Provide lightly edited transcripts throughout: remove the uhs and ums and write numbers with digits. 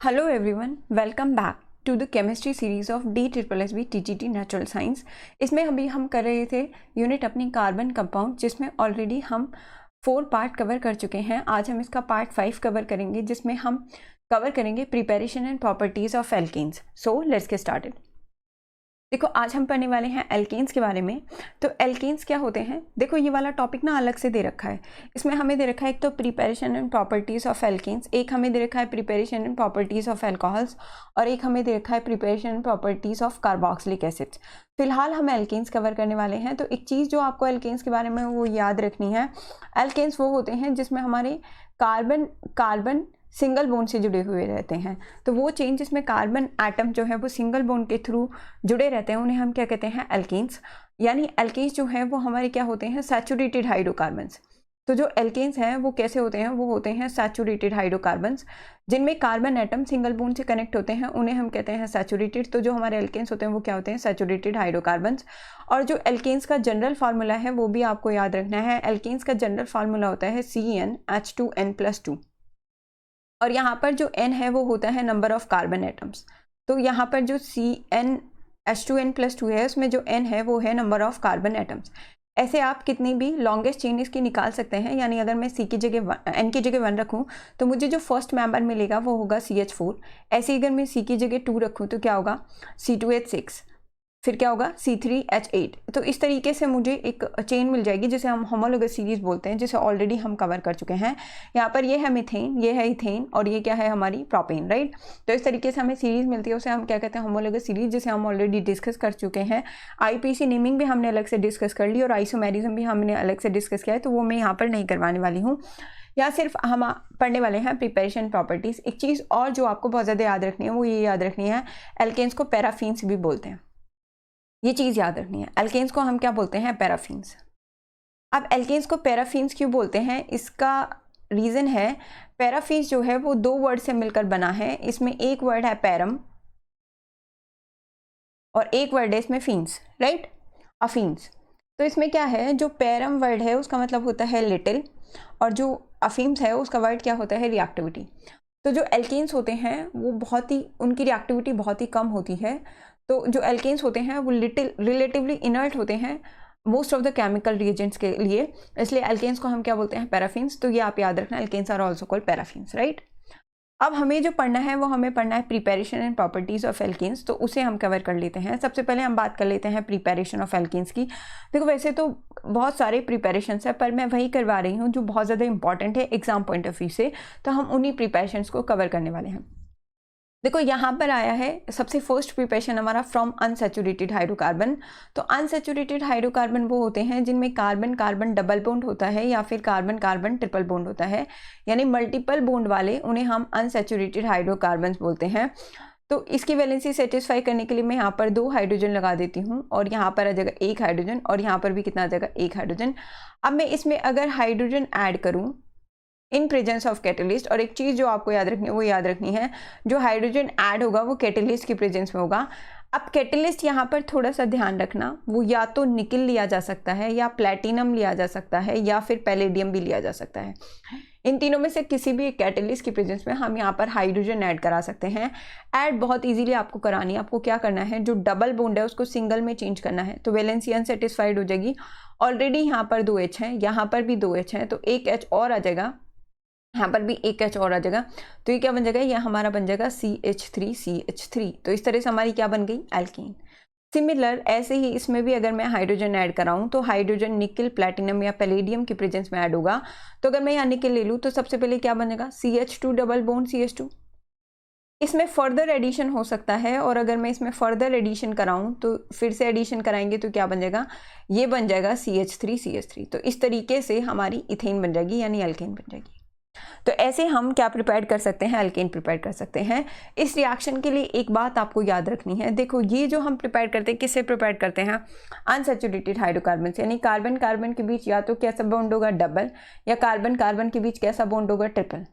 Hello everyone, welcome back to the chemistry series of DSSB TGT natural science. इसमें अभी हम कर रहे थे यूनिट अपनी कार्बन कंपाउंड, जिसमें ऑलरेडी हम 4 पार्ट कवर कर चुके हैं। आज हम इसका पार्ट 5 कवर करेंगे, जिसमें हम कवर करेंगे preparation and properties of alkanes. So let's get started. देखो, आज हम पढ़ने वाले हैं एल्केन्स के बारे में। तो एल्केन्स क्या होते हैं, देखो ये वाला टॉपिक ना अलग से दे रखा है। इसमें हमें दे रखा है एक तो preparation and properties of alkanes, एक हमें दे रखा है preparation and properties of alcohols, और एक हमें दे रखा है preparation and properties of carboxylic acids. फिलहाल हम एल्केन्स कवर करने वाले हैं। तो एक चीज़ जो आपको एल्केन्स के बारे में वो याद रखनी है, एल्केन्स वो होते हैं जिसमें हमारे कार्बन सिंगल बॉन्ड से जुड़े हुए रहते हैं। तो वो चेन जिसमें कार्बन एटम जो है वो सिंगल बॉन्ड के थ्रू जुड़े रहते हैं, उन्हें हम क्या कहते हैं, एल्केन्स। यानी एल्केन्स जो है वो हमारे क्या होते हैं, सैचुरेटेड हाइड्रोकार्बन्स। तो जो एल्केन्स हैं वो कैसे होते हैं, वो होते हैं सैचुरेटेड हाइड्रोकार्बन्स, जिनमें कार्बन एटम सिंगल बॉन्ड से कनेक्ट होते हैं, उन्हें हम कहते हैं सैचुरेटेड। तो जो हमारे एल्केन्स होते हैं वो क्या होते हैं, सैचुरेटेड हाइड्रोकार्बन्स। और जो एल्केन्स का जनरल फार्मूला है वो भी आपको याद रखना है। एल्केन्स का जनरल फार्मूला होता है CnH2n+2, और यहाँ पर जो n है वो होता है नंबर ऑफ कार्बन एटम्स। तो यहाँ पर जो CnH2n+2 है, उसमें जो n है वो है नंबर ऑफ कार्बन एटम्स। ऐसे आप कितनी भी लॉन्गेस्ट चेन इसकी निकाल सकते हैं। यानी अगर मैं n की जगह 1 रखूँ तो मुझे जो फर्स्ट मेंबर मिलेगा वो होगा CH4। ऐसे ही अगर मैं C की जगह 2 रखूँ तो क्या होगा, C2H6, फिर क्या होगा, C3H8। तो इस तरीके से मुझे एक चेन मिल जाएगी जिसे हम होमोलोगस सीरीज बोलते हैं, जिसे ऑलरेडी हम कवर कर चुके हैं। यहाँ पर ये है मीथेन, ये है इथेन, और ये क्या है, हमारी प्रोपेन, राइट। तो इस तरीके से हमें सीरीज मिलती है, उसे हम क्या कहते हैं, होमोलोगस सीरीज, जिसे हम ऑलरेडी डिस्कस कर चुके हैं। IPC नेमिंग भी हमने अलग से डिस्कस कर ली, और आइसोमेरिज्म भी हमने अलग से डिस्कस किया है, तो वो मैं यहाँ पर नहीं करवाने वाली हूँ। या सिर्फ हम पढ़ने वाले हैं प्रिपरेशन प्रॉपर्टीज़। एक चीज़ और जो आपको बहुत ज़्यादा याद रखनी है वो ये याद रखनी है, एल्केन्स को पैराफिन्स भी बोलते हैं। ये चीज़ याद रखनी है, एल्केन्स को हम क्या बोलते हैं, पैराफिन्स। अब एल्केन्स को पैराफिन्स क्यों बोलते हैं, इसका रीज़न है, पैराफिन्स जो है वो 2 वर्ड से मिलकर बना है। इसमें एक वर्ड है पैरम और एक वर्ड है इसमें फिन्स, राइट, अफिन्स। तो इसमें क्या है, जो पैरम वर्ड है उसका मतलब होता है लिटिल, और जो अफिन्स है उसका वर्ड क्या होता है, रिएक्टिविटी। तो जो एल्केन्स होते हैं वो उनकी रिएक्टिविटी बहुत ही कम होती है। तो जो एल्केन्स होते हैं वो रिलेटिवली इनर्ट होते हैं most of the chemical reagents के लिए, इसलिए एल्केन्स को हम क्या बोलते हैं, पैराफिन्स। तो ये आप याद रखना, alkanes are also called paraffins, right. अब हमें जो पढ़ना है वो हमें पढ़ना है preparation and properties of alkanes. तो उसे हम कवर कर लेते हैं। सबसे पहले हम बात कर लेते हैं प्रिपरेशन ऑफ एल्केन्स की। देखो, वैसे तो बहुत सारे प्रिपरेशंस है, पर मैं वही करवा रही हूँ जो बहुत ज़्यादा इंपॉर्टेंट है एग्जाम पॉइंट ऑफ व्यू से। तो हम उन्हीं प्रिपरेशंस को कवर करने वाले हैं। देखो, यहाँ पर आया है सबसे फर्स्ट प्रिपरेशन हमारा फ्रॉम अनसैचुरेटेड हाइड्रोकार्बन। तो अनसैचुरेटेड हाइड्रोकार्बन वो होते हैं जिनमें कार्बन कार्बन डबल बॉन्ड होता है या फिर कार्बन कार्बन ट्रिपल बॉन्ड होता है, यानी मल्टीपल बॉन्ड वाले, उन्हें हम अनसैचुरेटेड हाइड्रोकार्बन बोलते हैं। तो इसकी वैलेंसी सेटिस्फाई करने के लिए मैं यहाँ पर 2 हाइड्रोजन लगा देती हूँ, और यहाँ पर आ जाएगा 1 हाइड्रोजन, और यहाँ पर भी कितना आ जाएगा, 1 हाइड्रोजन। अब मैं इसमें अगर हाइड्रोजन ऐड करूँ इन प्रेजेंस ऑफ कैटलिस्ट, और एक चीज़ जो आपको याद रखनी है वो याद रखनी है, जो हाइड्रोजन ऐड होगा वो कैटलिस्ट की प्रेजेंस में होगा। अब कैटलिस्ट यहाँ पर थोड़ा सा ध्यान रखना, वो या तो निकल लिया जा सकता है, या प्लेटिनम लिया जा सकता है, या फिर पैलेडियम भी लिया जा सकता है। इन तीनों में से किसी भी एक कैटलिस्ट की प्रेजेंस में हम यहाँ पर हाइड्रोजन ऐड करा सकते हैं। ऐड बहुत इजीली आपको करानी है। आपको क्या करना है, जो डबल बॉन्ड है उसको सिंगल में चेंज करना है, तो वैलेंसी अनसेटिस्फाइड हो जाएगी। ऑलरेडी यहाँ पर 2 H हैं, यहाँ पर भी 2 H हैं, तो 1 H और आ जाएगा, यहाँ पर भी 1 H और आ जाएगा। तो ये क्या बन जाएगा, ये हमारा बन जाएगा CH3CH3। तो इस तरह से हमारी क्या बन गई, एल्कीन। सिमिलर ऐसे ही इसमें भी अगर मैं हाइड्रोजन ऐड कराऊँ तो हाइड्रोजन निकल प्लैटिनम या पैलेडियम की प्रेजेंस में ऐड होगा। तो अगर मैं यहाँ निकल ले लूँ तो सबसे पहले क्या बनेगा, CH2 डबल बॉन्ड CH2। इसमें फर्दर एडिशन हो सकता है, और अगर मैं इसमें फर्दर एडिशन कराऊं तो फिर से एडिशन कराएंगे तो क्या बन जाएगा, ये बन जाएगा CH3CH3। तो इस तरीके से हमारी इथेन बन जाएगी, यानी एल्केन बन जाएगी। तो ऐसे हम क्या प्रिपेयर कर सकते हैं, एल्केन प्रिपेयर कर सकते हैं। इस रिएक्शन के लिए एक बात आपको याद रखनी है। देखो, ये जो हम प्रिपेयर करते हैं, किससे प्रिपेयर करते हैं, अनसैचुरेटेड हाइड्रोकार्बन से, यानी कार्बन कार्बन के बीच या तो कैसा बॉन्ड होगा, डबल, या कार्बन कार्बन के बीच कैसा बॉन्ड होगा, ट्रिपल।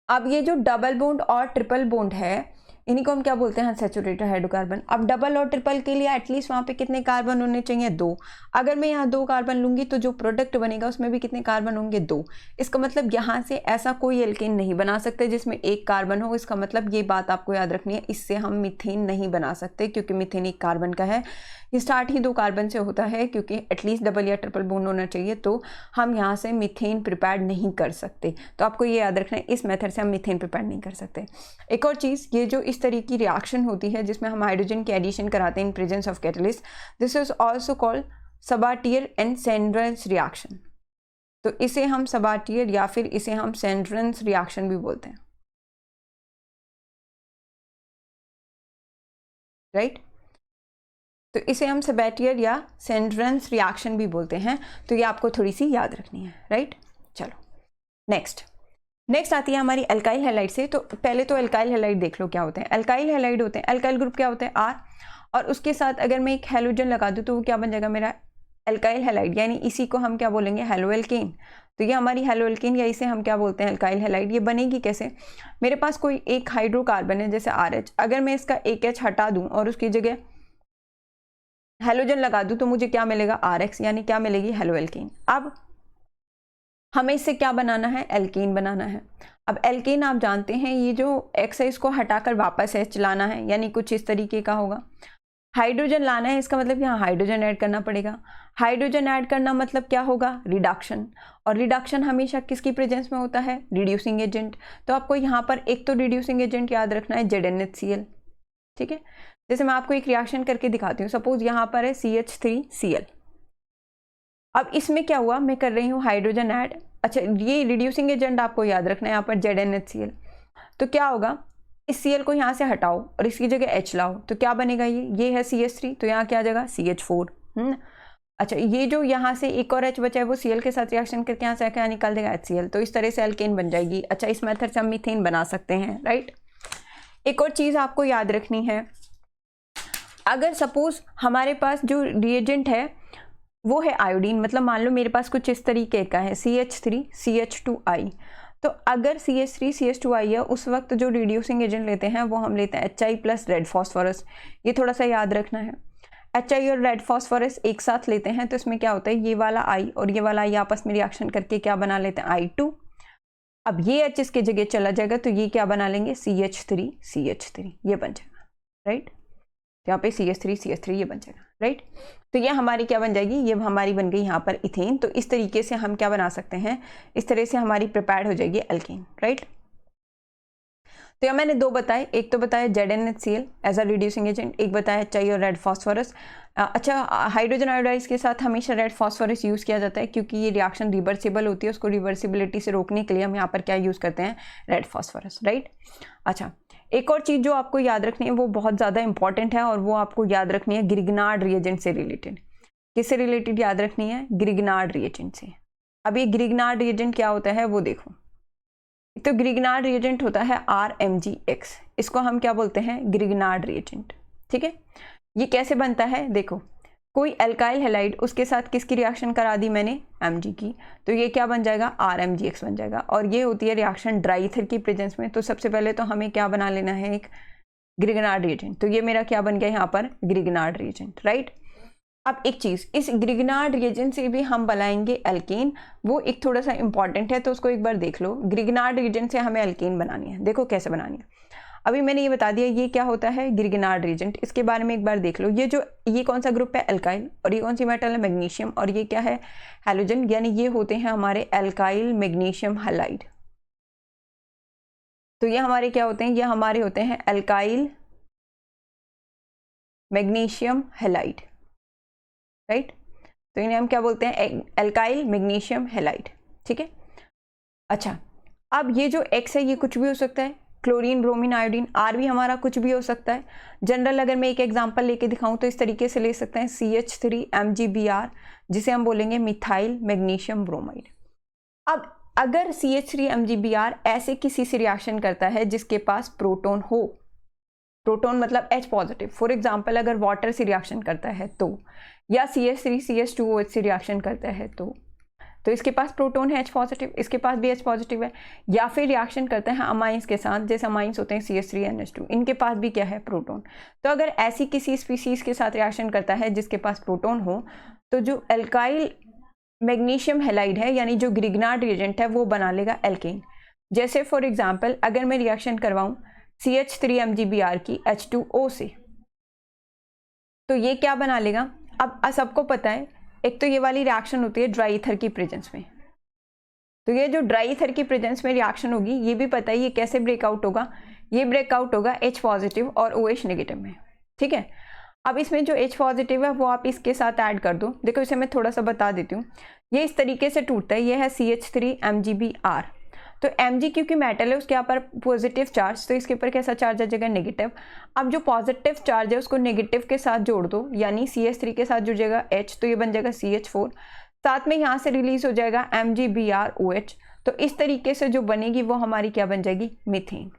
अब ये जो डबल बॉन्ड और ट्रिपल बॉन्ड है, इन्हीं को हम क्या बोलते हैं, अनसैचुरेटेड हाइड्रोकार्बन। अब डबल और ट्रिपल के लिए एटलीस्ट वहाँ पे कितने कार्बन होने चाहिए, 2। अगर मैं यहाँ 2 कार्बन लूँगी तो जो प्रोडक्ट बनेगा उसमें भी कितने कार्बन होंगे, 2। इसका मतलब यहाँ से ऐसा कोई एल्केन नहीं बना सकते जिसमें 1 कार्बन हो। इसका मतलब ये बात आपको याद रखनी है, इससे हम मीथेन नहीं बना सकते क्योंकि मीथेन 1 कार्बन का है। ये स्टार्ट ही 2 कार्बन से होता है क्योंकि एटलीस्ट डबल या ट्रिपल बॉन्ड होना चाहिए, तो हम यहाँ से मीथेन प्रिपेयर नहीं कर सकते। तो आपको ये याद रखना है, इस मेथड से हम मीथेन प्रिपेयर नहीं कर सकते। एक और चीज़, ये जो इस तरह की रिएक्शन होती है जिसमें हम हाइड्रोजन की एडिशन कराते हैं in presence of catalyst, this is also called Sabatier and Senderens reaction. तो इसे हम सबाटियर या फिर इसे हम सेंड्रेंस रिएक्शन भी बोलते हैं, राइट। तो इसे हम सबाटियर या सेंड्रेंस रिएक्शन भी बोलते हैं। तो ये आपको थोड़ी सी याद रखनी है, राइट। चलो नेक्स्ट आती है हमारी अल्काइल हैलाइड से। तो पहले तो अल्काइल हैलाइड देख लो क्या होते हैं। अल्काइल हैलाइड होते हैं, अल्काइल ग्रुप क्या होता है, R, और उसके साथ अगर मैं एक हैलोजन लगा दूँ तो वो क्या बन जाएगा मेरा, अल्काइल हैलाइड, यानी इसी को हम क्या बोलेंगे, हेलोएल्केन। तो ये हमारी हेलोएल्केन या इसे हम क्या बोलते हैं, अल्काइल हैलाइड। ये बनेगी कैसे, मेरे पास कोई एक हाइड्रोकार्बन है जैसे RH, अगर मैं इसका एक H हटा दूँ और उसकी जगह हेलोजन लगा दूँ तो मुझे क्या मिलेगा, RX, यानी क्या मिलेगी, हेलोएल्केन। अब हमें इससे क्या बनाना है, एल्केन बनाना है। अब एल्केन आप जानते हैं ये जो X है इसको हटाकर वापस H लाना है, यानी कुछ इस तरीके का होगा। हाइड्रोजन लाना है, इसका मतलब यहाँ हाइड्रोजन ऐड करना पड़ेगा। हाइड्रोजन ऐड करना मतलब क्या होगा, रिडक्शन, और रिडक्शन हमेशा किसकी प्रेजेंस में होता है, रिड्यूसिंग एजेंट। तो आपको यहाँ पर एक तो रिड्यूसिंग एजेंट याद रखना है ZnHCl, ठीक है। जैसे मैं आपको एक रिएक्शन करके दिखाती हूँ, सपोज यहाँ पर है CH3Cl। अब इसमें क्या हुआ, मैं कर रही हूँ हाइड्रोजन ऐड, अच्छा ये रिड्यूसिंग एजेंट आपको याद रखना है यहाँ पर ZnHCl। तो क्या होगा, इस Cl को यहाँ से हटाओ और इसकी जगह H लाओ, तो क्या बनेगा, ये है CH3, तो यहाँ क्या आ जाएगा, CH4। अच्छा ये जो यहाँ से एक और H बचा है वो Cl के साथ रिएक्शन करके यहाँ से क्या निकाल देगा, HCl। तो इस तरह से एल्केन बन जाएगी। अच्छा इस मेथड से हम मीथेन बना सकते हैं, राइट। एक और चीज़ आपको याद रखनी है, अगर सपोज हमारे पास जो रिएजेंट है वो है आयोडीन, मतलब मान लो मेरे पास कुछ इस तरीके का है CH3CH2I, तो अगर CH3CH2I है उस वक्त जो रिड्यूसिंग एजेंट लेते हैं वो हम लेते हैं HI प्लस रेड फॉस्फोरस। ये थोड़ा सा याद रखना है, HI और रेड फॉस्फोरस एक साथ लेते हैं तो इसमें क्या होता है, ये वाला I और ये वाला I आपस में रिएक्शन करके क्या बना लेते हैं, I2। अब ये H इसके जगह चला जाएगा तो ये क्या बना लेंगे, CH3CH3, ये बन जाएगा, राइट। यहाँ पे CH3CH3 ये बन जाएगा, राइट। तो ये हमारी क्या बन जाएगी, ये हमारी बन गई यहाँ पर इथेन। तो इस तरीके से हम क्या बना सकते हैं, इस तरह से हमारी प्रिपेयर्ड हो जाएगी एल्केन, राइट। तो यहाँ मैंने 2 बताए, एक तो बताया ZnHCl as a reducing agent, एक बताया HI और रेड फॉस्फोरस। अच्छा हाइड्रोजन आयोडाइज के साथ हमेशा रेड फॉस्फोरस यूज़ किया जाता है क्योंकि ये रिएक्शन रिवर्सिबल होती है, उसको रिवर्सिबिलिटी से रोकने के लिए हम यहाँ पर क्या यूज़ करते हैं, रेड फॉस्फोरस, राइट। अच्छा एक और चीज़ जो आपको याद रखनी है वो बहुत ज़्यादा इंपॉर्टेंट है और वो आपको याद रखनी है ग्रिग्नार्ड रिएजेंट से रिलेटेड। किससे रिलेटेड याद रखनी है, ग्रिग्नार्ड रिएजेंट से। अब ये ग्रिग्नार्ड रिएजेंट क्या होता है वो देखो, एक तो ग्रिग्नार्ड रिएजेंट होता है RMgX, इसको हम क्या बोलते हैं, ग्रिग्नार्ड रिएजेंट, ठीक है। ये कैसे बनता है, देखो कोई अल्काइल हैलाइड उसके साथ किसकी रिएक्शन करा दी मैंने, Mg की, तो ये क्या बन जाएगा, RMgX बन जाएगा। और ये होती है रिएक्शन ड्राई ईथर की प्रेजेंस में। तो सबसे पहले तो हमें क्या बना लेना है, एक ग्रिग्नार्ड रिएजेंट। तो ये मेरा क्या बन गया यहाँ पर, ग्रिग्नार्ड रिएजेंट, राइट। अब एक चीज़, इस ग्रिग्नार्ड रिएजेंट से भी हम बनाएंगे एल्केन, वो एक थोड़ा सा इंपॉर्टेंट है तो उसको एक बार देख लो। ग्रिग्नार्ड रिएजेंट से हमें एल्केन बनानी है, देखो कैसे बनानी है। अभी मैंने ये बता दिया ये क्या होता है, ग्रिग्नार्ड रिएजेंट, इसके बारे में एक बार देख लो। ये कौन सा ग्रुप है, एल्काइल, और ये कौन सी मेटल है, मैग्नीशियम, और ये क्या है, हैलोजन, यानी ये होते हैं हमारे एल्काइल मैग्नीशियम हैलाइड। तो ये हमारे क्या होते हैं, ये हमारे होते हैं एल्काइल मैग्नीशियम हैलाइड, राइट। तो इन्हें हम क्या बोलते हैं, एल्काइल मैग्नीशियम हैलाइड, ठीक है। अच्छा अब ये जो X है ये कुछ भी हो सकता है, क्लोरीन, ब्रोमीन, आयोडीन। R भी हमारा कुछ भी हो सकता है। जनरल अगर मैं एक एग्जांपल लेके दिखाऊं तो इस तरीके से ले सकते हैं CH3MgBr, जिसे हम बोलेंगे मिथाइल मैग्नीशियम ब्रोमाइड। अब अगर CH3MgBr ऐसे किसी से रिएक्शन करता है जिसके पास प्रोटॉन हो, प्रोटॉन मतलब H पॉजिटिव, फॉर एग्जाम्पल अगर वाटर से रिएक्शन करता है तो, या CH3CH2OH से रिएक्शन करता है तो तो इसके पास प्रोटॉन है H पॉजिटिव, इसके पास भी H पॉजिटिव है। या फिर रिएक्शन करते हैं अमाइंस के साथ, जैसे अमाइंस होते हैं CH3NH2, इनके पास भी क्या है, प्रोटॉन। तो अगर ऐसी किसी स्पीसीज के साथ रिएक्शन करता है जिसके पास प्रोटॉन हो, तो जो एल्काइल मैग्नीशियम हैलाइड है यानी जो ग्रिग्नार्ड रिएजेंट है वो बना लेगा एल्केन। जैसे फॉर एग्जांपल अगर मैं रिएक्शन करवाऊं CH3MgBr की H2O से, तो ये क्या बना लेगा। अब सबको पता है एक तो ये वाली रिएक्शन होती है ड्राई ईथर की प्रेजेंस में, तो ये जो ड्राई ईथर की प्रेजेंस में रिएक्शन होगी ये भी पता है ये कैसे ब्रेकआउट होगा, ये ब्रेकआउट होगा H पॉजिटिव और OH नेगेटिव में, ठीक है। अब इसमें जो H पॉजिटिव है वो आप इसके साथ ऐड कर दो। देखो इसे मैं थोड़ा सा बता देती हूँ, ये इस तरीके से टूटता है, ये है CH3MgBr। तो Mg क्योंकि मेटल है उसके यहाँ पर पॉजिटिव चार्ज, तो इसके ऊपर कैसा चार्ज आ जाएगा, नेगेटिव। अब जो पॉजिटिव चार्ज है उसको नेगेटिव के साथ जोड़ दो, यानी CH3 के साथ जुड़ जाएगा H, तो ये बन जाएगा CH4, साथ में यहाँ से रिलीज हो जाएगा MgBrOH। तो इस तरीके से जो बनेगी वो हमारी क्या बन जाएगी, मीथेन,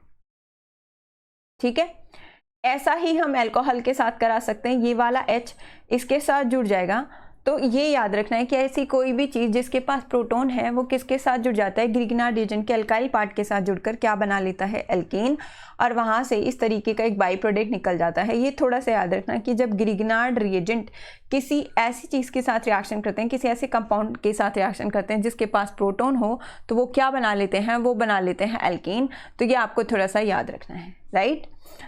ठीक है। ऐसा ही हम अल्कोहल के साथ करा सकते हैं, ये वाला H इसके साथ जुड़ जाएगा। तो ये याद रखना है कि ऐसी कोई भी चीज़ जिसके पास प्रोटॉन है वो किसके साथ जुड़ जाता है, ग्रिग्नार्ड रिएजेंट के अल्काइल पार्ट के साथ जुड़कर क्या बना लेता है, एल्केन, और वहाँ से इस तरीके का एक बाई प्रोडक्ट निकल जाता है। ये थोड़ा सा याद रखना कि जब ग्रिग्नार्ड रिएजेंट किसी ऐसी चीज़ के साथ रिएक्शन करते हैं, किसी ऐसे कंपाउंड के साथ रिएक्शन करते हैं जिसके पास प्रोटॉन हो, तो वो क्या बना लेते हैं, वो बना लेते हैं एल्केन। तो ये आपको थोड़ा सा याद रखना है, राइट।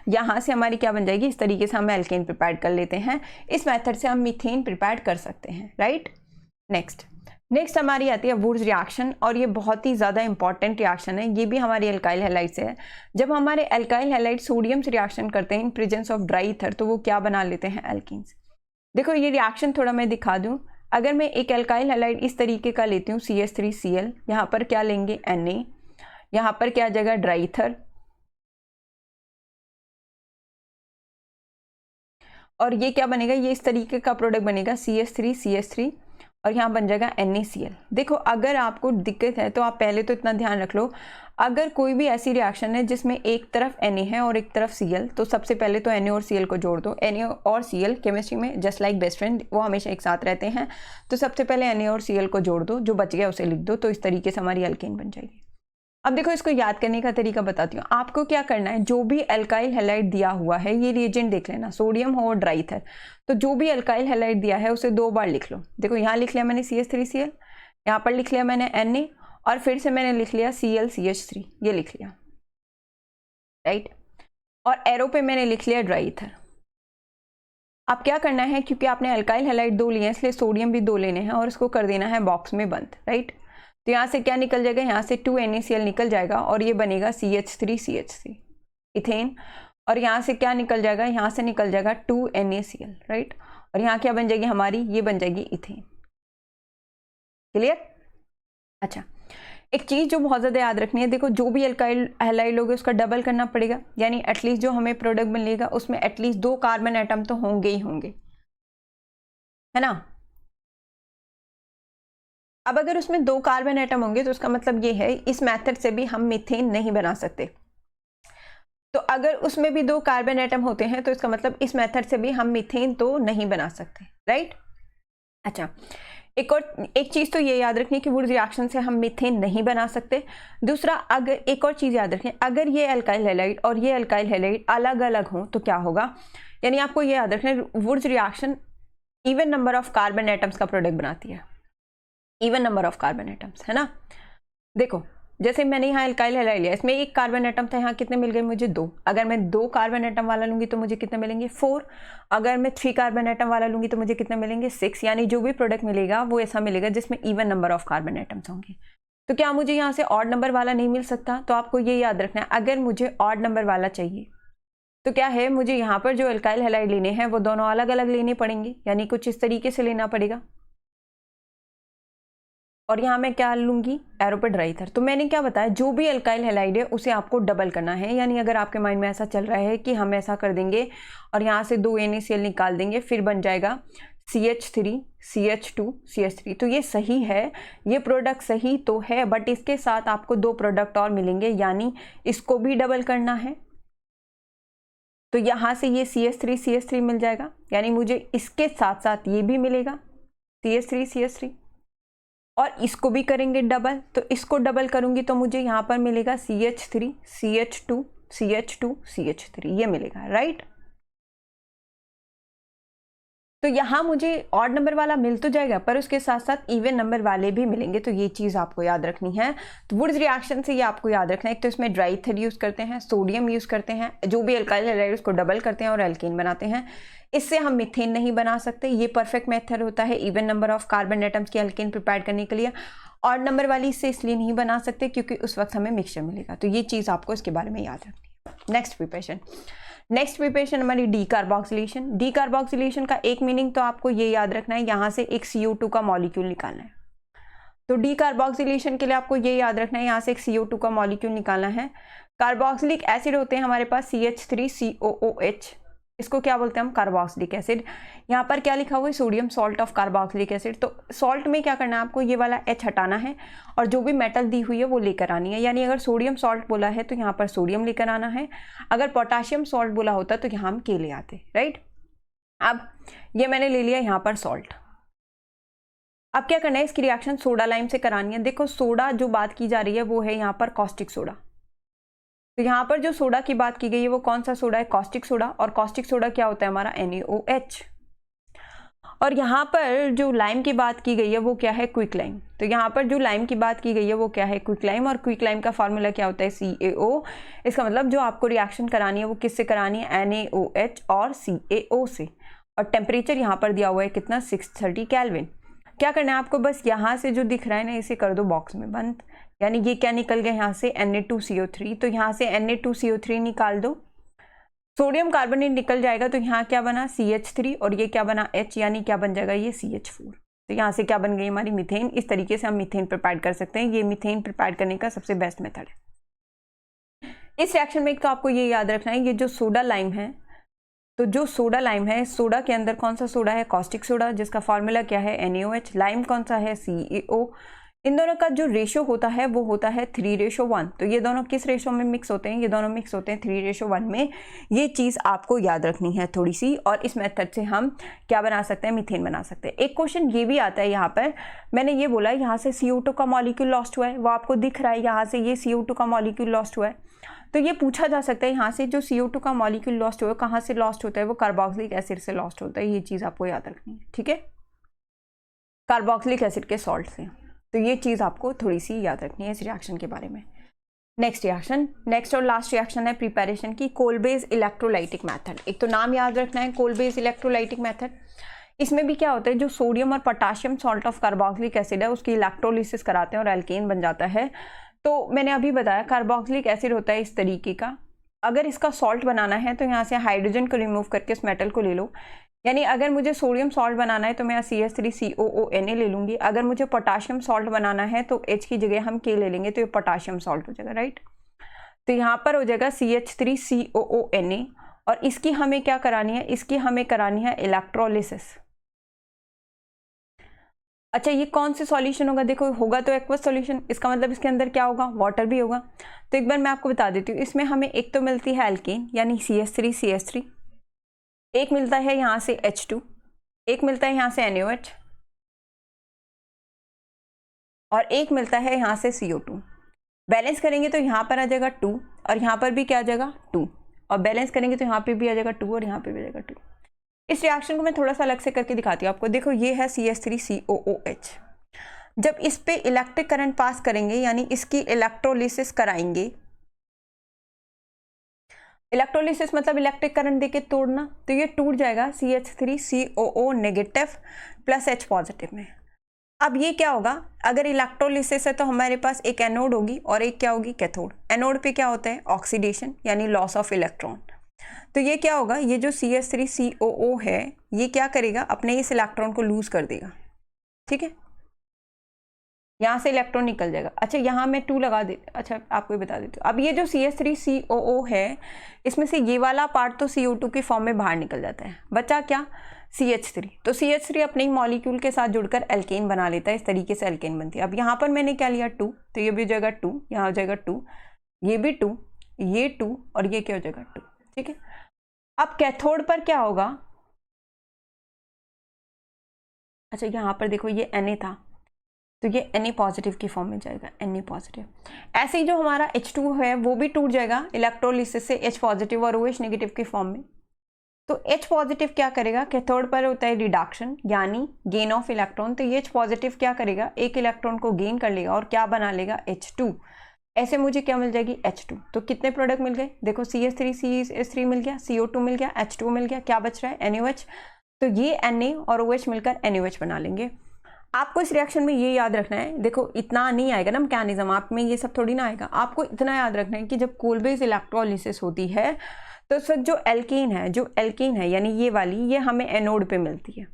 यहाँ से हमारी क्या बन जाएगी, इस तरीके से हम एल्केन प्रिपेयर कर लेते हैं, इस मेथड से हम मीथेन प्रिपेयर कर सकते हैं, राइट। नेक्स्ट हमारी आती है वुर्ज रिएक्शन, और ये बहुत ही ज़्यादा इंपॉर्टेंट रिएक्शन है, ये भी हमारी एल्काइल हैलाइड से है। जब हमारे एल्काइल हैलाइड सोडियम से रिएक्शन करते हैं in presence of dry ether, तो वो क्या बना लेते हैं, एल्कीन्स। देखो ये रिएक्शन थोड़ा मैं दिखा दूँ, अगर मैं एक एल्काइल हैलाइड इस तरीके का लेती हूँ CH3Cl, यहाँ पर क्या लेंगे, Na, यहाँ पर क्या आ जाएगा, ड्राई ईथर, और ये क्या बनेगा, ये इस तरीके का प्रोडक्ट बनेगा CH3CH3, और यहाँ बन जाएगा NaCl। देखो अगर आपको दिक्कत है तो आप पहले तो इतना ध्यान रख लो, अगर कोई भी ऐसी रिएक्शन है जिसमें एक तरफ Na है और एक तरफ Cl, तो सबसे पहले तो Na और Cl को जोड़ दो। Na और Cl केमिस्ट्री में जस्ट लाइक बेस्ट फ्रेंड, वो हमेशा एक साथ रहते हैं, तो सबसे पहले Na और Cl को जोड़ दो, जो बच गया उसे लिख दो, तो इस तरीके से हमारी एल्केन बन जाएगी। अब देखो इसको याद करने का तरीका बताती हूँ आपको। क्या करना है, जो भी अल्काइल हैलाइड दिया हुआ है, ये रिएजेंट देख लेना, सोडियम हो और ड्राई ईथर, तो जो भी अल्काइल हैलाइड दिया है उसे 2 बार लिख लो। देखो यहाँ लिख लिया मैंने CH3Cl, यहाँ पर लिख लिया मैंने Na, और फिर से मैंने लिख लिया ClCH3, ये लिख लिया, राइट। और एरो पे मैंने लिख लिया ड्राई ईथर। अब क्या करना है, क्योंकि आपने अल्काइल हैलाइड 2 लिए हैं इसलिए सोडियम भी 2 लेने हैं और इसको कर देना है बॉक्स में बंद, राइट। तो यहाँ से क्या निकल जाएगा, यहाँ से 2 NaCl निकल जाएगा और ये बनेगा CH3CH3 इथेन, और यहाँ से क्या निकल जाएगा, यहाँ से निकल जाएगा 2 NaCl, राइट। और यहाँ क्या बन जाएगी हमारी, ये बन जाएगी इथेन। क्लियर। अच्छा, एक चीज़ जो बहुत ज़्यादा याद रखनी है, देखो जो भी अल्काइल हैलाइड होगा उसका डबल करना पड़ेगा, यानी एटलीस्ट जो हमें प्रोडक्ट मिलेगा उसमें एटलीस्ट 2 कार्बन एटम तो होंगे ही होंगे, है ना। अब अगर उसमें 2 कार्बन एटम होंगे तो उसका मतलब ये है इस मेथड से भी हम मीथेन नहीं बना सकते। तो अगर उसमें भी 2 कार्बन एटम होते हैं तो इसका मतलब इस मेथड से भी हम मीथेन तो नहीं बना सकते, राइट। अच्छा, एक चीज़ तो ये याद रखनी कि वुर्ज रिएक्शन से हम मीथेन नहीं बना सकते। दूसरा, अगर एक और चीज़ याद रखें, अगर ये अल्काइल हैलाइड और ये अल्काइल हैलाइड अलग अलग हों तो क्या होगा, यानी आपको ये याद रखना है Wurtz reaction even number of carbon atoms का प्रोडक्ट बनाती है, even number of carbon atoms, है ना। देखो जैसे मैंने यहाँ अल्काइल हैलाइड लिया, इसमें 1 कार्बन एटम था, यहाँ कितने मिल गए मुझे 2। अगर मैं 2 कार्बन एटम वाला लूंगी तो मुझे कितने मिलेंगे 4। अगर मैं 3 कार्बन एटम वाला लूंगी तो मुझे कितने मिलेंगे 6। यानी जो भी प्रोडक्ट मिलेगा वो ऐसा मिलेगा जिसमें even number of carbon atoms होंगे। तो क्या मुझे यहाँ से ऑड नंबर वाला नहीं मिल सकता, तो आपको ये याद रखना है अगर मुझे ऑड नंबर वाला चाहिए तो क्या है, मुझे यहाँ पर जो अल्काइल हैलाइड लेने हैं वो दोनों अलग अलग लेने पड़ेंगे, यानी कुछ इस तरीके से लेना पड़ेगा। और यहाँ मैं क्या लूंगी, एरो पे ड्राई ईथर। तो मैंने क्या बताया, जो भी अल्काइल हैलाइड है उसे आपको डबल करना है, यानी अगर आपके माइंड में ऐसा चल रहा है कि हम ऐसा कर देंगे और यहाँ से 2 NaCl निकाल देंगे फिर बन जाएगा CH3 CH2 CH3, तो ये सही है, ये प्रोडक्ट सही तो है, बट इसके साथ आपको 2 प्रोडक्ट और मिलेंगे, यानी इसको भी डबल करना है। तो यहाँ से ये CH3 मिल जाएगा, यानी मुझे इसके साथ साथ ये भी मिलेगा CH3 और इसको भी करेंगे डबल, तो इसको डबल करूंगी तो मुझे यहाँ पर मिलेगा CH3 CH2 CH2 CH3 ये मिलेगा, राइट। तो यहाँ मुझे ऑड नंबर वाला मिल तो जाएगा पर उसके साथ साथ इवन नंबर वाले भी मिलेंगे, तो ये चीज़ आपको याद रखनी है। तो वुड्स रिएक्शन से ये आपको याद रखना है, एक तो इसमें ड्राई ईथर यूज़ करते हैं, सोडियम यूज़ करते हैं, जो भी अल्काइल हैलाइड उसको डबल करते हैं और एल्केन बनाते हैं। इससे हम मीथेन नहीं बना सकते, ये परफेक्ट मेथड होता है even number of carbon atoms की एल्केन प्रिपेयर करने के लिए। ऑड नंबर वाली इससे इसलिए नहीं बना सकते क्योंकि उस वक्त हमें मिक्सचर मिलेगा, तो ये चीज़ आपको इसके बारे में याद रखनी है। नेक्स्ट प्रिपरेशन हमारी डी कार्बोक्सिलेशन का एक मीनिंग तो आपको ये याद रखना है, यहाँ से एक CO2 का मॉलिक्यूल निकालना है। तो डी कार्बोक्सिलेशन के लिए आपको ये याद रखना है, यहाँ से एक CO2 का मॉलिक्यूल निकालना है। कार्बोक्सिलिक एसिड होते हैं हमारे पास CH3COOH, इसको क्या बोलते हैं हम, कार्बोक्सिलिक एसिड। यहाँ पर क्या लिखा हुआ है, sodium salt of carboxylic acid. तो सॉल्ट में क्या करना है आपको, ये वाला H हटाना है और जो भी मेटल दी हुई है वो लेकर आनी है। यानी अगर सोडियम सॉल्ट बोला है तो यहाँ पर सोडियम लेकर आना है, अगर पोटाशियम सॉल्ट बोला होता तो यहाँ हम K ले आते, राइट। अब ये मैंने ले लिया यहाँ पर सॉल्ट। अब क्या करना है, इसकी रिएक्शन सोडा लाइम से करानी है। देखो सोडा जो बात की जा रही है वो है यहाँ पर कॉस्टिक सोडा। तो यहाँ पर जो सोडा की बात की गई है वो कौन सा सोडा है, कॉस्टिक सोडा। और कॉस्टिक सोडा क्या होता है हमारा, NaOH। और यहाँ पर जो लाइम की बात की गई है वो क्या है, क्विक लाइम। तो यहाँ पर जो लाइम की बात की गई है वो क्या है, क्विक लाइम। और क्विक लाइम का फॉर्मूला क्या होता है, CaO। इसका मतलब जो आपको रिएक्शन करानी है वो किससे करानी है, NaOH और CaO से। और टेम्परेचर यहाँ पर दिया हुआ है कितना, 630 केल्विन। क्या करना है आपको, बस यहाँ से जो दिख रहा है ना इसे कर दो बॉक्स में बंद। यानी ये क्या निकल गया यहाँ से, Na2CO3। तो यहाँ से Na2CO3 निकाल दो, सोडियम कार्बोनेट निकल जाएगा। तो यहाँ क्या बना, CH3 और ये क्या बना, H, यानी क्या बन जाएगा ये CH4। तो यहाँ से क्या बन गई हमारी मीथेन। इस तरीके से हम मीथेन प्रिपेयर कर सकते हैं, ये मीथेन प्रिपेयर करने का सबसे बेस्ट मेथड है। इस रिएक्शन में एक तो आपको ये याद रखना है, ये जो सोडा लाइम है, तो जो सोडा लाइम है, सोडा के अंदर कौन सा सोडा है, कॉस्टिक सोडा, जिसका फॉर्मूला क्या है, NaOH। लाइम कौन सा है, CaO। इन दोनों का जो रेशो होता है वो होता है 3:1। तो ये दोनों किस रेशो में मिक्स होते हैं, ये दोनों मिक्स होते हैं 3:1 में। ये चीज़ आपको याद रखनी है थोड़ी सी। और इस मेथड से हम क्या बना सकते हैं, मीथेन बना सकते हैं। एक क्वेश्चन ये भी आता है, यहाँ पर मैंने ये बोला यहाँ से CO2 का मॉलिक्यूल लॉस्ट हुआ है, वो आपको दिख रहा है, यहाँ से ये CO2 का मॉलिक्यूल लॉस्ट हुआ है। तो ये पूछा जा सकता है यहाँ से जो CO2 का मॉलिक्यूल लॉस्ट हुआ है कहाँ से लॉस्ट होता है, वो कार्बोक्सिलिक एसिड से लॉस्ट होता है। ये चीज़ आपको याद रखनी है, ठीक है, कार्बोक्सिलिक एसिड के सॉल्ट से। तो ये चीज़ आपको थोड़ी सी याद रखनी है इस रिएक्शन के बारे में। नेक्स्ट और लास्ट रिएक्शन है प्रिपरेशन की, कोल बेस इलेक्ट्रोलाइटिक मेथड। एक तो नाम याद रखना है, कोल बेस इलेक्ट्रोलाइटिक मेथड। इसमें भी क्या होता है, जो सोडियम और potassium salt of carboxylic acid है उसकी इलेक्ट्रोलिसिस कराते हैं और एल्केन बन जाता है। तो मैंने अभी बताया कार्बोक्सिलिक एसिड होता है इस तरीके का। अगर इसका सॉल्ट बनाना है तो यहाँ से हाइड्रोजन को रिमूव करके इस मेटल को ले लो। यानी अगर मुझे सोडियम सॉल्ट बनाना है तो मैं CH3COONA ले लूँगी। अगर मुझे पोटाशियम सॉल्ट बनाना है तो H की जगह हम K ले लेंगे, तो ये पोटाशियम सॉल्ट हो जाएगा, राइट। तो यहाँ पर हो जाएगा CH3COONA। और इसकी हमें क्या करानी है, इसकी हमें करानी है इलेक्ट्रोलिसिस। अच्छा ये कौन से सॉल्यूशन होगा, देखो होगा तो एक्वस सॉल्यूशन, इसका मतलब इसके अंदर क्या होगा, वाटर भी होगा। तो एक बार मैं आपको बता देती हूँ, इसमें हमें एक तो मिलती है एल्केन यानी CH3CH3, एक मिलता है यहाँ से H2, एक मिलता है यहाँ से NaOH, और एक मिलता है यहाँ से CO2। बैलेंस करेंगे तो यहाँ पर आ जाएगा 2 और यहाँ पर भी क्या आ जाएगा 2, और बैलेंस करेंगे तो यहाँ पे भी आ जाएगा 2 और यहाँ पे भी आ जाएगा 2। इस रिएक्शन को मैं थोड़ा सा अलग से करके दिखाती हूँ आपको। देखो ये है CH3COOH। जब इस पे इलेक्ट्रिक करंट पास करेंगे यानी इसकी इलेक्ट्रोलिसिस कराएंगे, इलेक्ट्रोलिसिस मतलब इलेक्ट्रिक करंट देके तोड़ना, तो ये टूट जाएगा CH3COO negative plus H positive में। अब ये क्या होगा, अगर इलेक्ट्रोलिसिस है तो हमारे पास एक एनोड होगी और एक क्या होगी, कैथोड। एनोड पे क्या होता है, ऑक्सीडेशन यानी लॉस ऑफ इलेक्ट्रॉन। तो ये क्या होगा, ये जो CH3COO है ये क्या करेगा, अपने इस इलेक्ट्रॉन को लूज कर देगा, ठीक है, यहाँ से इलेक्ट्रॉन निकल जाएगा। अच्छा यहाँ मैं 2 लगा दे, अच्छा आपको बता देती हूँ। अब ये जो CH3COO है इसमें से ये वाला पार्ट तो CO2 की फॉर्म में बाहर निकल जाता है, बचा क्या, CH3। तो CH3 अपने ही मॉलिक्यूल के साथ जुड़कर एल्केन बना लेता है, इस तरीके से एल्केन बनती है। अब यहाँ पर मैंने क्या लिया 2, तो ये भी हो जाएगा 2, यहाँ हो जाएगा 2, ये भी 2, ये 2 और ये क्या हो जाएगा 2, ठीक है। अब कैथोड पर क्या होगा, अच्छा यहाँ पर देखो ये Na था, तो ये Na पॉजिटिव की फॉर्म में जाएगा, Na पॉजिटिव। ऐसे ही जो हमारा H2 है वो भी टूट जाएगा इलेक्ट्रोलिसिस से H पॉजिटिव और OH नेगेटिव की फॉर्म में। तो H पॉजिटिव क्या करेगा, कैथोड पर होता है रिडक्शन यानी गेन ऑफ इलेक्ट्रॉन, तो ये H पॉजिटिव क्या करेगा, एक इलेक्ट्रॉन को गेन कर लेगा और क्या बना लेगा, H2। ऐसे मुझे क्या मिल जाएगी, H2। तो कितने प्रोडक्ट मिल गए, देखो CH3 मिल गया, CO2 मिल गया, H2 मिल गया, क्या बच रहा है, NaOH। तो ये Na और OH मिलकर NaOH बना लेंगे। आपको इस रिएक्शन में ये याद रखना है, देखो इतना नहीं आएगा ना मैकेनिज्म, आप में ये सब थोड़ी ना आएगा, आपको इतना याद रखना है कि जब कोलबेज इलेक्ट्रोलिसिस होती है तो उस वक्त जो एल्कीन है यानी ये वाली, ये हमें एनोड पे मिलती है।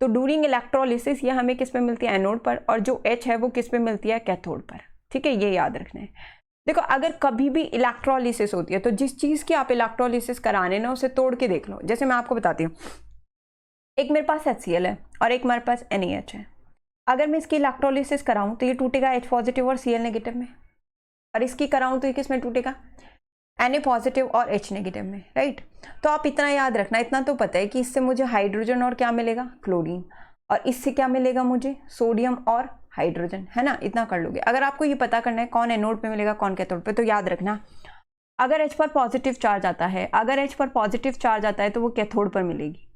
तो ड्यूरिंग इलेक्ट्रोलिसिस ये हमें किस पे मिलती है, एनोड पर, और जो H है वो किस पे मिलती है, कैथोड पर। ठीक है, ये याद रखना है। देखो अगर कभी भी इलेक्ट्रोलिसिस होती है तो जिस चीज़ की आप इलेक्ट्रोलिसिस कराने ना उसे तोड़ के देख लो। जैसे मैं आपको बताती हूँ, एक मेरे पास HCl है और एक मेरे पास NaH है। अगर मैं इसकी इलेक्ट्रोलिसिस कराऊं तो ये टूटेगा H पॉजिटिव और Cl नेगेटिव में, और इसकी कराऊं तो ये किस में टूटेगा, Na पॉजिटिव और H नेगेटिव में, राइट। तो आप इतना याद रखना, इतना तो पता है कि इससे मुझे हाइड्रोजन और क्या मिलेगा, क्लोरीन, और इससे क्या मिलेगा मुझे, सोडियम और हाइड्रोजन, है ना। इतना कर लोगे। अगर आपको ये पता करना है कौन एनोड पे मिलेगा कौन कैथोड पे, तो याद रखना अगर H पर पॉजिटिव चार्ज आता है, तो वो कैथोड पर मिलेगी,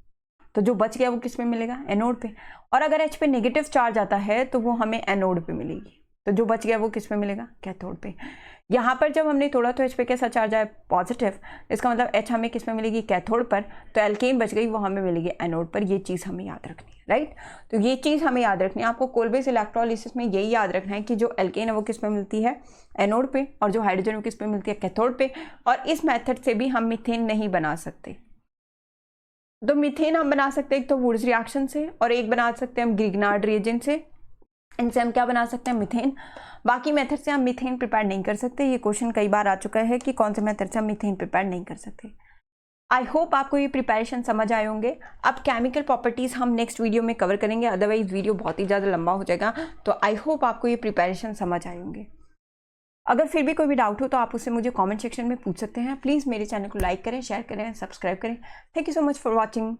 तो जो बच गया वो किस में मिलेगा, एनोड पे। और अगर H पे नेगेटिव चार्ज आता है तो वो हमें एनोड पे मिलेगी, तो जो बच गया वो किस में मिलेगा, कैथोड पे। यहाँ पर जब हमने तोड़ा तो H पे कैसा चार्ज आया, पॉजिटिव, इसका मतलब H हमें किस में मिलेगी, कैथोड पर, तो एल्केन बच गई वो हमें मिलेगी एनोड पर। ये चीज़ हमें याद रखनी है, राइट। तो ये चीज़ हमें याद रखनी है। आपको कोलबेज इलेक्ट्रोलिसिस में यही याद रखना है कि जो एल्केन है वो किस पे मिलती है, एनोड पे, और जो हाइड्रोजन वो किस पे मिलती है, कैथोड पे। और इस मैथड से भी हम मीथेन नहीं बना सकते। तो मीथेन हम बना सकते हैं एक तो वुड्स रिएक्शन से, और एक बना सकते हैं हम ग्रिग्नार्ड रिएजेंट से। इनसे हम क्या बना सकते हैं, मीथेन। बाकी मेथड से हम मीथेन प्रिपेयर नहीं कर सकते। ये क्वेश्चन कई बार आ चुका है कि कौन से मेथड से हम मीथेन प्रिपेयर नहीं कर सकते। आई होप आपको ये प्रिपरेशन समझ आए होंगे। अब केमिकल प्रॉपर्टीज़ हम नेक्स्ट वीडियो में कवर करेंगे, अदरवाइज वीडियो बहुत ही ज़्यादा लंबा हो जाएगा। तो आई होप आपको ये प्रिपरेशन समझ आए होंगे। अगर फिर भी कोई भी डाउट हो तो आप उससे मुझे कमेंट सेक्शन में पूछ सकते हैं। प्लीज़ मेरे चैनल को लाइक करें, शेयर करें, सब्सक्राइब करें। Thank you so much for watching.